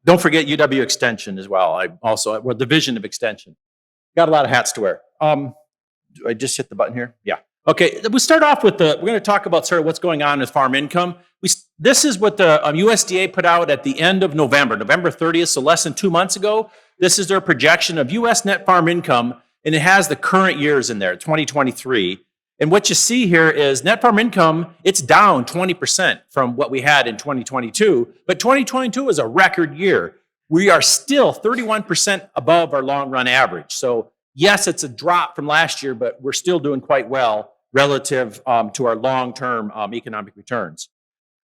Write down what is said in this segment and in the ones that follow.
Don't forget UW Extension as well. We're Division of Extension. Got a lot of hats to wear. Do I just hit the button here? Yeah. Okay, we start off with we're going to talk about sort of what's going on with farm income. This is what the USDA put out at the end of November 30th, so less than 2 months ago. This is their projection of U.S. net farm income, and it has the current years in there, 2023. And what you see here is net farm income, it's down 20% from what we had in 2022, but 2022 is a record year. We are still 31% above our long run average. So yes, it's a drop from last year, but we're still doing quite well relative to our long-term economic returns.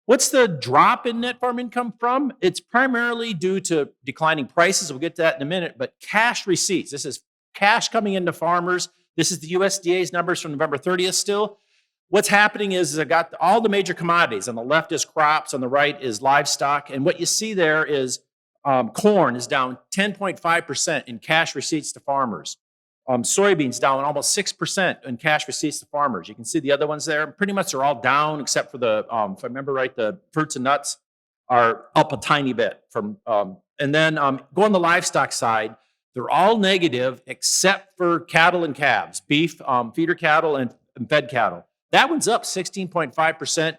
What's the drop in net farm income from? It's primarily due to declining prices. We'll get to that in a minute, but cash receipts. This is cash coming into farmers. This is the USDA's numbers from November 30th still. What's happening is I got all the major commodities. On the left is crops, on the right is livestock. And what you see there is corn is down 10.5% in cash receipts to farmers. Soybeans down almost 6% in cash receipts to farmers. You can see the other ones there. Pretty much they're all down except for the, if I remember right, the fruits and nuts are up a tiny bit. And then go on the livestock side, they're all negative except for cattle and calves, beef, feeder cattle, and fed cattle. That one's up 16.5%.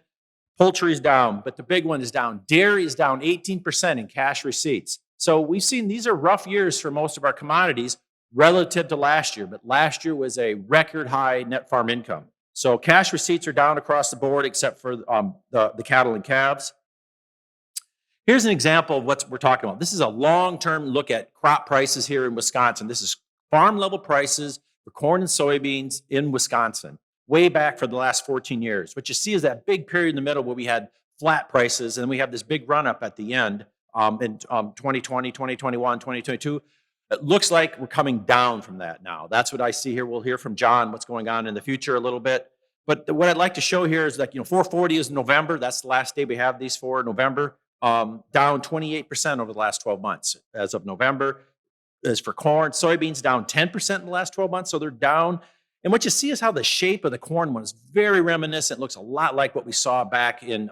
Poultry is down, but the big one is down. Dairy is down 18% in cash receipts. So we've seen these are rough years for most of our commodities relative to last year, but last year was a record high net farm income. So cash receipts are down across the board except for the cattle and calves. Here's an example of what we're talking about. This is a long-term look at crop prices here in Wisconsin. This is farm level prices for corn and soybeans in Wisconsin, way back for the last 14 years. What you see is that big period in the middle where we had flat prices, and we have this big run up at the end in 2020, 2021, 2022. It looks like we're coming down from that now. That's what I see here. We'll hear from John what's going on in the future a little bit. But what I'd like to show here is that 440 is November. That's the last day we have these for, November. Down 28% over the last 12 months as of November. As for corn, soybeans down 10% in the last 12 months, so they're down. And what you see is how the shape of the corn one is very reminiscent. It looks a lot like what we saw back in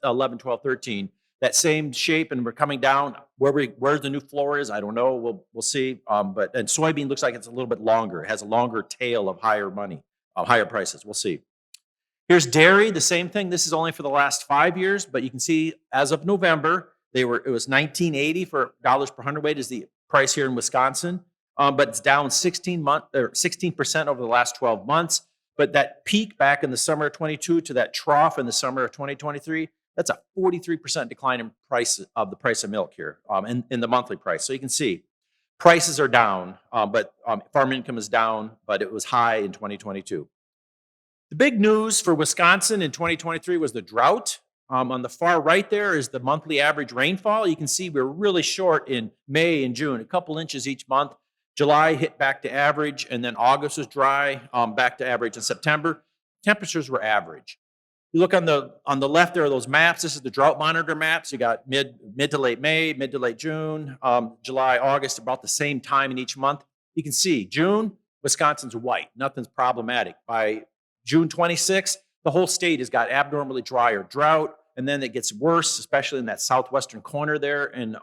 11, 12, 13. That same shape, and we're coming down. Where the new floor is, I don't know. We'll see. And soybean looks like it's a little bit longer. It has a longer tail of higher money, higher prices. We'll see. Here's dairy, the same thing. This is only for the last 5 years, but you can see as of November, it was $19.80 for dollars per hundredweight is the price here in Wisconsin, but it's down 16% over the last 12 months. But that peak back in the summer of 22 to that trough in the summer of 2023, that's a 43% decline in the price of milk here in the monthly price. So you can see prices are down, but farm income is down, but it was high in 2022. The big news for Wisconsin in 2023 was the drought. On the far right there is the monthly average rainfall. You can see we're really short in May and June, a couple inches each month. July hit back to average, and then August was dry, back to average in September. Temperatures were average. You look on the left there are those maps. This is the drought monitor maps. You got mid to late May, mid to late June, July, August, about the same time in each month. You can see June, Wisconsin's white. Nothing's problematic. By June 26th, the whole state has got abnormally dry or drought, and then it gets worse, especially in that southwestern corner there in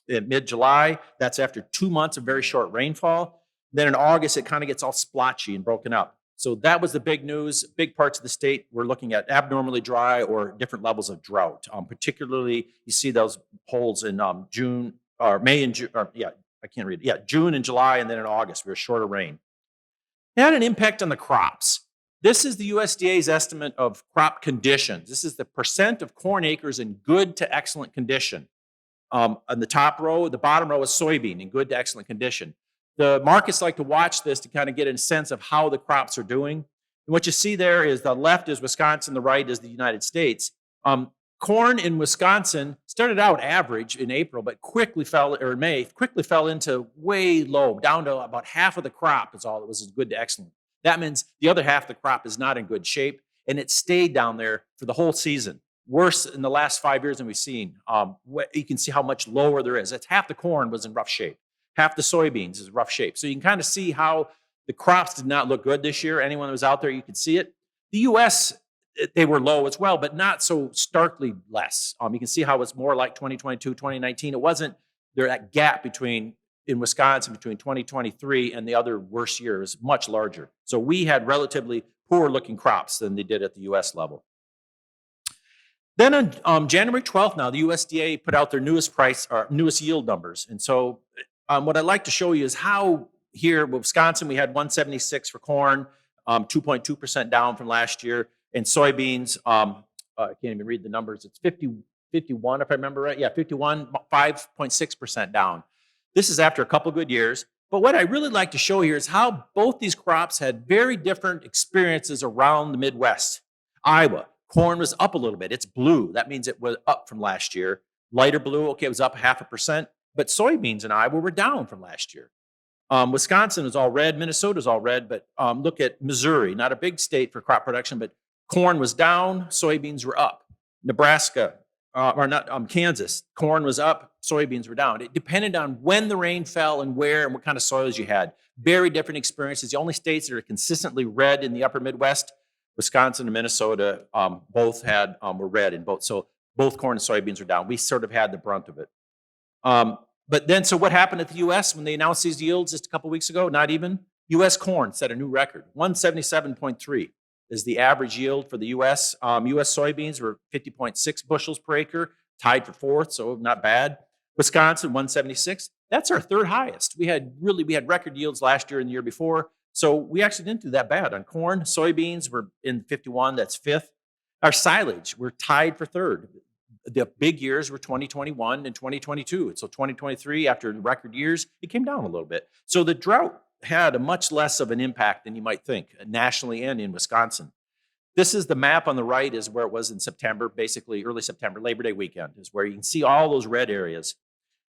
mid-July. That's after 2 months of very short rainfall. Then in August, it kind of gets all splotchy and broken up. So that was the big news. Big parts of the state were looking at abnormally dry or different levels of drought. Particularly, you see those polls in June or May and June. I can't read it. Yeah, June and July, and then in August, we were short of rain. It had an impact on the crops. This is the USDA's estimate of crop conditions. This is the percent of corn acres in good to excellent condition. On the top row, the bottom row is soybean in good to excellent condition. The markets like to watch this to kind of get a sense of how the crops are doing. And what you see there is the left is Wisconsin, the right is the United States. Corn in Wisconsin started out average in April, but in May, quickly fell into way low, down to about half of the crop is all that was good to excellent. That means the other half of the crop is not in good shape, and it stayed down there for the whole season. Worse in the last 5 years than we've seen. You can see how much lower there is. It's half the corn was in rough shape. Half the soybeans is rough shape. So you can kind of see how the crops did not look good this year. Anyone that was out there, you could see it. The U.S. they were low as well, but not so starkly less. You can see how it's more like 2022, 2019. It wasn't there that gap between in Wisconsin between 2023 and the other worse year is much larger. So we had relatively poorer looking crops than they did at the U.S. level. Then on January 12th, now the USDA put out their newest newest yield numbers, and so what I'd like to show you is how here with Wisconsin we had 176 for corn, 2.2% down from last year, and soybeans. I can't even read the numbers. It's 51 if I remember right. Yeah, 51, 5.6% down. This is after a couple good years. But what I really like to show here is how both these crops had very different experiences around the Midwest. Iowa, corn was up a little bit. It's blue. That means it was up from last year. Lighter blue, okay, it was up 0.5%. But soybeans in Iowa were down from last year. Wisconsin is all red. Minnesota's all red. But look at Missouri, not a big state for crop production, but corn was down, soybeans were up. Nebraska, Kansas, corn was up, soybeans were down. It depended on when the rain fell and where and what kind of soils you had. Very different experiences. The only states that are consistently red in the upper Midwest, Wisconsin and Minnesota, both were red in both. So both corn and soybeans were down. We sort of had the brunt of it. But then, so what happened at the U.S. when they announced these yields just a couple weeks ago? Not even. U.S. corn set a new record, 177.3 is the average yield for the U.S. U.S. soybeans were 50.6 bushels per acre, tied for fourth, so not bad. Wisconsin, 176. That's our third highest. We had record yields last year and the year before, so we actually didn't do that bad on corn. Soybeans were in 51, that's fifth. Our silage, we're tied for third. The big years were 2021 and 2022. So 2023, after record years, it came down a little bit. So the drought had a much less of an impact than you might think, nationally and in Wisconsin. This is the map on the right is where it was in September, basically early September, Labor Day weekend is where you can see all those red areas.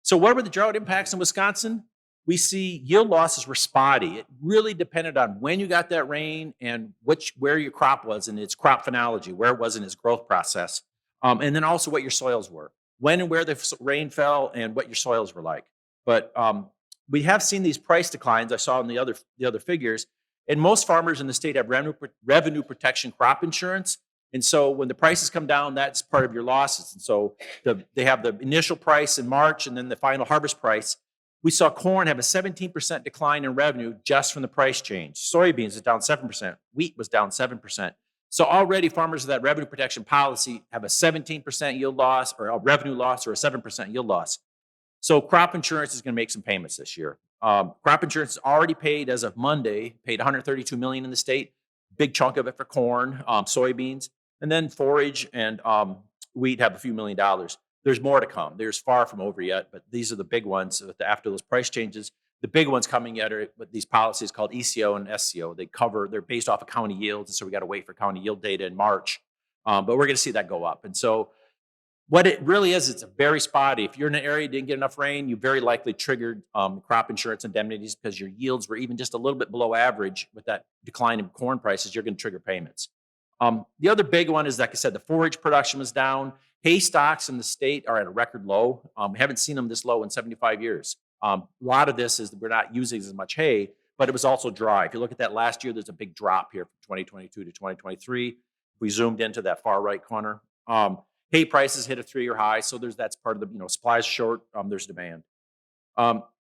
So what were the drought impacts in Wisconsin? We see yield losses were spotty. It really depended on when you got that rain and where your crop was in its crop phenology, where it was in its growth process. And then also what your soils were, when and where the rain fell and what your soils were like. But we have seen these price declines I saw in the other figures, and most farmers in the state have revenue protection crop insurance. And so when the prices come down, that's part of your losses. And so they have the initial price in March and then the final harvest price. We saw corn have a 17% decline in revenue just from the price change. Soybeans is down 7%. Wheat was down 7%. So already farmers with that revenue protection policy have a 17% yield loss or a revenue loss or a 7% yield loss. So crop insurance is going to make some payments this year. Crop insurance is already paid as of Monday, paid $132 million in the state, big chunk of it for corn, soybeans, and then forage and wheat have a few $1 million. There's more to come. There's far from over yet, but these are the big ones after those price changes. The big ones coming yet are these policies called ECO and SCO. They're based off of county yields, and so we got to wait for county yield data in March. But we're going to see that go up. And so what it really is, it's a very spotty. If you're in an area that didn't get enough rain, you very likely triggered crop insurance indemnities because your yields were even just a little bit below average with that decline in corn prices, you're going to trigger payments. The other big one is, like I said, the forage production was down. Hay stocks in the state are at a record low. We haven't seen them this low in 75 years. A lot of this is that we're not using as much hay, but it was also dry. If you look at that last year, there's a big drop here from 2022 to 2023. If we zoomed into that far right corner, hay prices hit a 3-year high, so that's part of the supply's short. There's demand.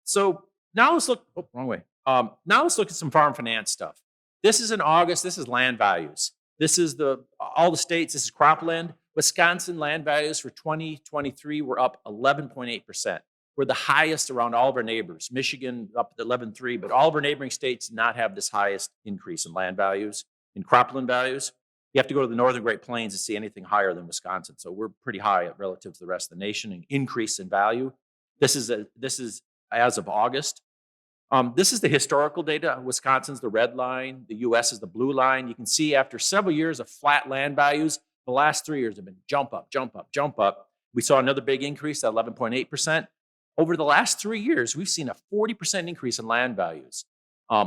So now let's look. Oh, wrong way. Now let's look at some farm finance stuff. This is in August. This is land values. This is all the states. This is cropland. Wisconsin land values for 2023 were up 11.8%. We're the highest around all of our neighbors. Michigan up at 11.3, but all of our neighboring states did not have this highest increase in land values, in cropland values. You have to go to the Northern Great Plains to see anything higher than Wisconsin. So we're pretty high relative to the rest of the nation in increase in value. This is as of August. This is the historical data. Wisconsin's the red line. The U.S. is the blue line. You can see after several years of flat land values, the last 3 years have been jump up, jump up, jump up. We saw another big increase at 11.8%. Over the last 3 years, we've seen a 40% increase in land values.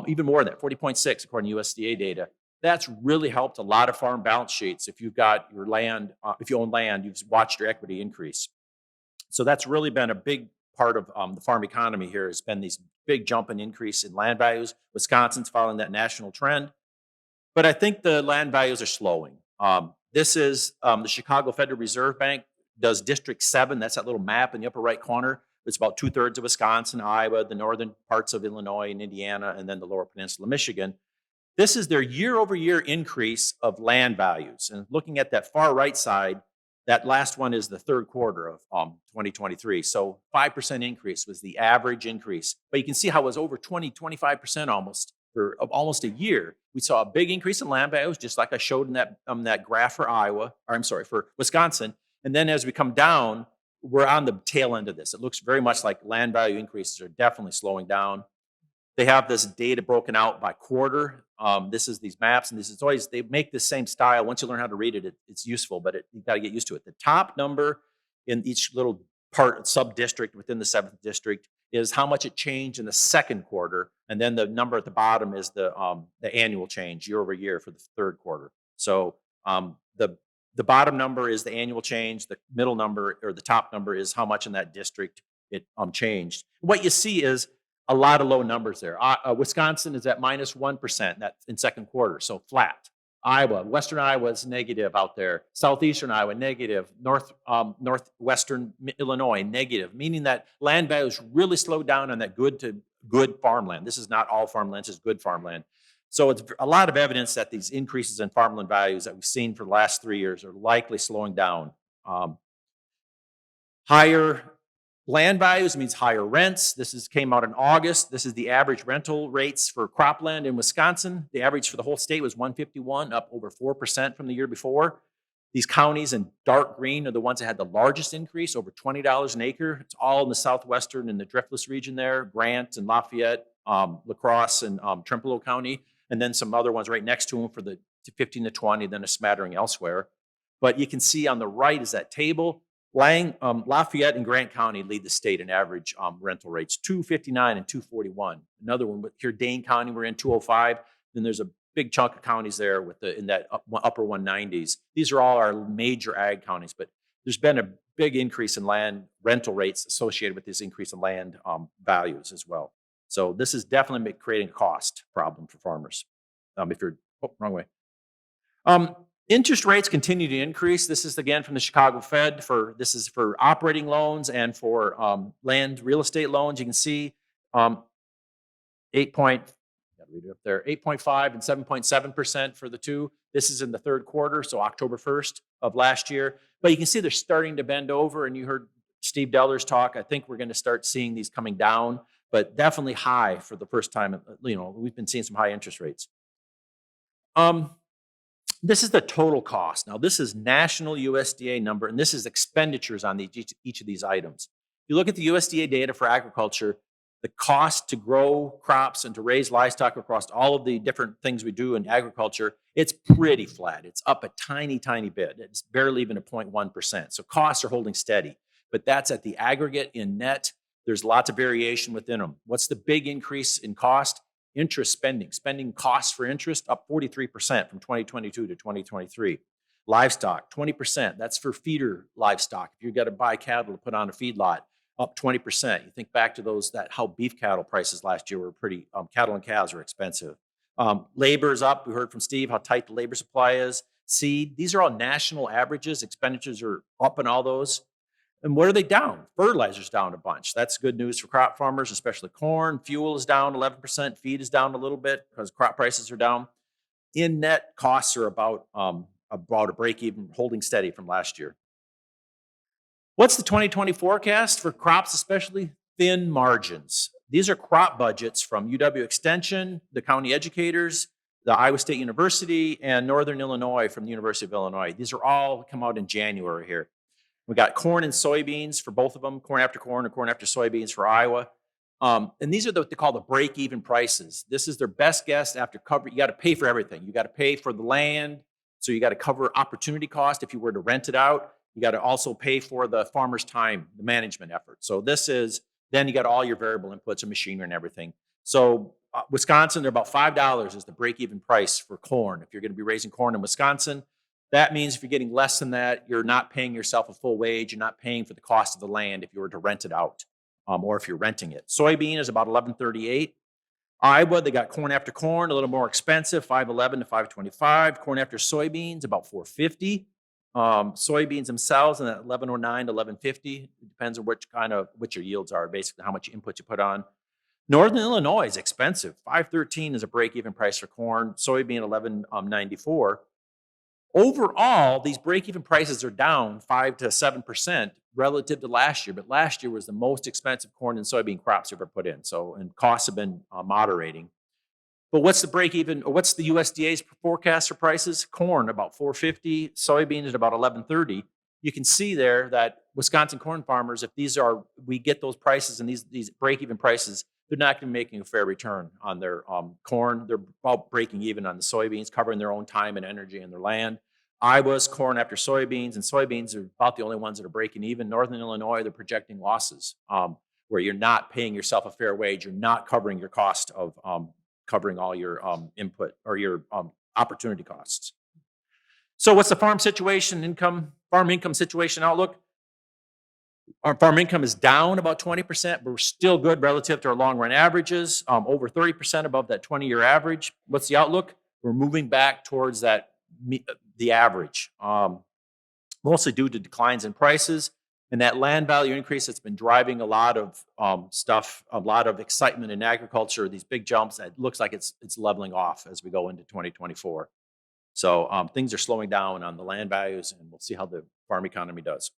Even more than that, 40.6 according to USDA data. That's really helped a lot of farm balance sheets. If you've got your land, if you own land, you've watched your equity increase. So that's really been a big part of the farm economy here, has been these big jump and increase in land values. Wisconsin's following that national trend. But I think the land values are slowing. This is the Chicago Federal Reserve Bank does District 7. That's that little map in the upper right corner. It's about 2/3 of Wisconsin, Iowa, the northern parts of Illinois and Indiana, and then the lower peninsula of Michigan. This is their year-over-year increase of land values. And looking at that far right side, that last one is the third quarter of 2023. So 5% increase was the average increase. But you can see how it was over 25% almost for almost a year. We saw a big increase in land values, just like I showed in that graph for for Wisconsin. And then as we come down, we're on the tail end of this. It looks very much like land value increases are definitely slowing down. They have this data broken out by quarter. This is these maps, and this is always, they make the same style. Once you learn how to read it, it's useful, but you got to get used to it. The top number in each little part, sub-district within the 7th district, is how much it changed in the second quarter. And then the number at the bottom is the annual change year over year for the third quarter. So the bottom number is the annual change. The middle number, or the top number, is how much in that district it changed. What you see is a lot of low numbers there. Wisconsin is at -1% in second quarter, so flat. Western Iowa is negative out there. Southeastern Iowa, negative. Northwestern Illinois, negative, meaning that land values really slowed down on that good to good farmland. This is not all farmland, this is good farmland. So it's a lot of evidence that these increases in farmland values that we've seen for the last 3 years are likely slowing down. Higher land values means higher rents. This came out in August. This is the average rental rates for cropland in Wisconsin. The average for the whole state was $151, up over 4% from the year before. These counties in dark green are the ones that had the largest increase, over $20 an acre. It's all in the southwestern and the Driftless region there, Grant and Lafayette, La Crosse and Trempealeau County, and then some other ones right next to them for the 15 to 20, then a smattering elsewhere. But you can see on the right is that table. Lafayette and Grant County lead the state in average rental rates, $259 and $241. Another one, here Dane County, we're in $205. Then there's a big chunk of counties there in that upper 190s. These are all our major ag counties, but there's been a big increase in land rental rates associated with this increase in land values as well. So this is definitely creating a cost problem for farmers. Wrong way. Interest rates continue to increase. This is again from the Chicago Fed. This is for operating loans and for land real estate loans. You can see 8.5 and 7.7% for the two. This is in the third quarter, so October 1st of last year. But you can see they're starting to bend over, and you heard Steve Deller's talk. I think we're going to start seeing these coming down, but definitely high for the first time. We've been seeing some high interest rates. This is the total cost. Now, this is national USDA number, and this is expenditures on each of these items. If you look at the USDA data for agriculture, the cost to grow crops and to raise livestock across all of the different things we do in agriculture, it's pretty flat. It's up a tiny, tiny bit. It's barely even a 0.1%. So costs are holding steady, but that's at the aggregate in net. There's lots of variation within them. What's the big increase in cost? Interest spending costs for interest up 43% from 2022 to 2023. Livestock, 20%. That's for feeder livestock. If you've got to buy cattle to put on a feedlot, up 20%. You think back to how beef cattle prices last year were pretty, cattle and calves were expensive. Labor is up. We heard from Steve how tight the labor supply is. Seed, these are all national averages. Expenditures are up in all those. And what are they down? Fertilizer's down a bunch. That's good news for crop farmers, especially corn. Fuel is down 11%. Feed is down a little bit because crop prices are down. In net, costs are about a break even, holding steady from last year. What's the 2020 forecast for crops, especially? Thin margins. These are crop budgets from UW Extension, the county educators, the Iowa State University, and Northern Illinois from the University of Illinois. These are all come out in January here. We got corn and soybeans for both of them, corn after corn or corn after soybeans for Iowa. And these are what they call the break-even prices. This is their best guess after cover. You got to pay for everything. You got to pay for the land, so you got to cover opportunity cost if you were to rent it out. You got to also pay for the farmer's time, the management effort. So then you got all your variable inputs and machinery and everything. So Wisconsin, they're about $5 is the break-even price for corn. If you're going to be raising corn in Wisconsin, that means if you're getting less than that, you're not paying yourself a full wage. You're not paying for the cost of the land if you were to rent it out, or if you're renting it. Soybean is about $11.38. Iowa, they got corn after corn, a little more expensive, 511 to 525. Corn after soybeans, about 450. Soybeans themselves, in that 1109 to 1150. It depends on what your yields are, basically how much input you put on. Northern Illinois is expensive. 513 is a break-even price for corn. Soybean 1194. Overall, these break-even prices are down 5 to 7% relative to last year, but last year was the most expensive corn and soybean crops ever put in. So, and costs have been moderating. But what's the break-even, or what's the USDA's forecast for prices? Corn about 450, soybeans at about 1130. You can see there that Wisconsin corn farmers, if we get those prices and these break-even prices, they're not going to be making a fair return on their corn. They're about breaking even on the soybeans, covering their own time and energy in their land. Iowa's corn after soybeans, and soybeans are about the only ones that are breaking even. Northern Illinois, they're projecting losses, where you're not paying yourself a fair wage. You're not covering your cost of covering all your input or your opportunity costs. So what's the farm income situation outlook? Our farm income is down about 20%, but we're still good relative to our long run averages, over 30% above that 20-year average. What's the outlook? We're moving back towards the average, mostly due to declines in prices and that land value increase that's been driving a lot of a lot of excitement in agriculture, these big jumps. It looks like it's leveling off as we go into 2024. So things are slowing down on the land values, and we'll see how the farm economy does.